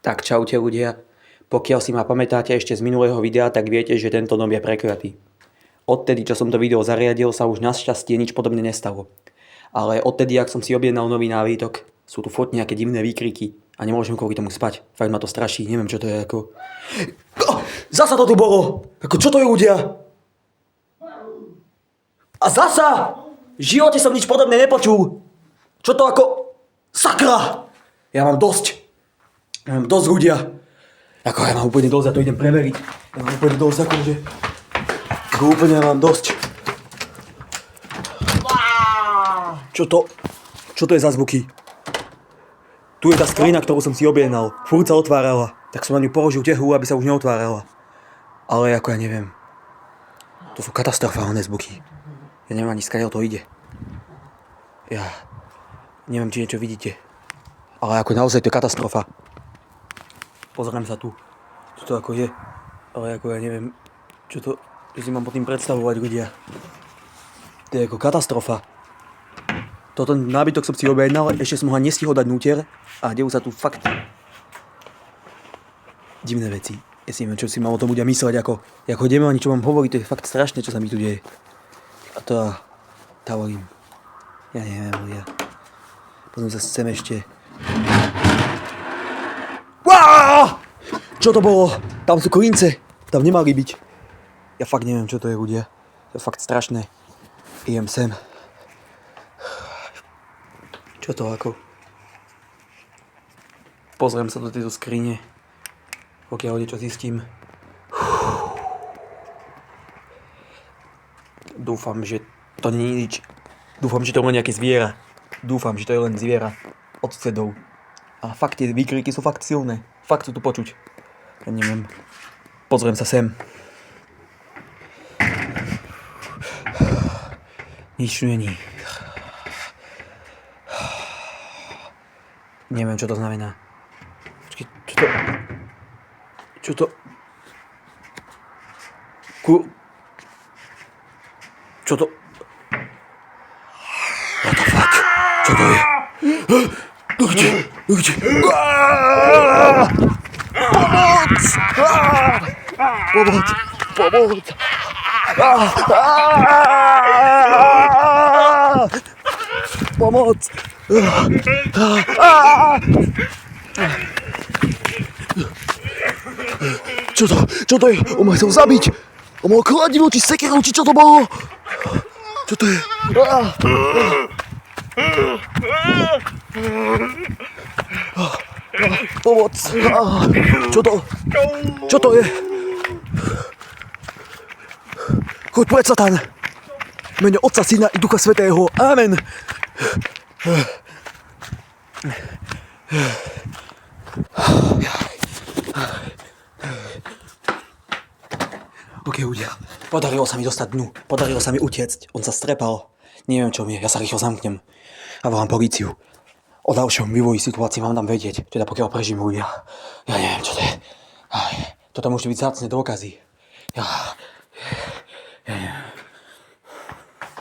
Tak čaute ľudia, pokiaľ si ma pamätáte ešte z minulého videa, tak viete, že tento dom je prekliatý. Odtedy, čo som to video zariadil, sa už našťastie nič podobné nestalo. Ale odtedy, ak som si objednal nový nábytok, sú tu furt nejaké divné výkriky a nemôžem kvôli tomu spať. Fakt ma to straší, neviem čo to je ako... Zasa to tu bolo! Ako čo to je ľudia? A zasa! V živote som nič podobné nepočul! Čo to ako... Sakra! Ja mám dosť ľudia. Ako ja mám úplne dosť, ja to idem preveriť. Ja mám úplne dosť, akože... Ako úplne ja mám dosť. Čo to je za zvuky? Tu je tá skrina, ktorú som si objednal. Furt sa otvárala. Tak som na ňu položil tehu, aby sa už neotvárala. Ale ako ja neviem. To sú katastrofálne zvuky. Ja neviem ani skadiaľ to ide. Ja neviem, či niečo vidíte. Ale ako naozaj to je katastrofa. Pozriem sa tu. Čo to ako je. Ale ako ja neviem, čo si mám pod tým predstavovať ľudia. To je ako katastrofa. Toto nábytok som si objednal, ešte som ho nestihol dať núter a dejú sa tu fakt divné veci. Ja si neviem, čo si mám o tom ľudia mysleť, ako ideme ani čo mám hovoriť, to je fakt strašné, čo sa mi tu deje. A to hovorím. Ja neviem, ľudia. Potom sa sem ešte... Čo to bolo? Tam sú klince. Tam nemali byť. Ja fakt neviem, čo to je, ľudia. To je fakt strašné. Idem sem. Čo to ako? Pozriem sa do tejto skrine. Pokiaľ niečo zistím. Dúfam, že to nie je nič. Dúfam, že to je len nejaké zviera. Dúfam, že to je len zviera od susedov. A fakt tie výkriky sú fakt silné. Fakt sú tu počuť. Ja neviem. Pozriem sa sem. Nič tu není. Neviem, čo to znamená. Počkej, čo to... Čo to... What the fuck? Čo to je? Ľudia! Pomoc! Pomoc! Čo to je? On ma chcel zabiť! On mal kladivo, či sekeru, či čo to bolo? Čo to je? Pomoc! Čo to je? Choď preč, Satan! V mene Otca, Syna i Ducha Svätého. Amen! Ok, ľudia. Podarilo sa mi dostať dnu. Podarilo sa mi utiecť. On sa strepal. Neviem, čo mi je. Ja sa rýchlo zamknem. A volám políciu. O ďalšom vývoji situácii mám tam vedieť. Teda pokiaľ prežím, ľudia. Ja neviem, čo to je. Toto môže byť vzácne dôkazy. Ja neviem.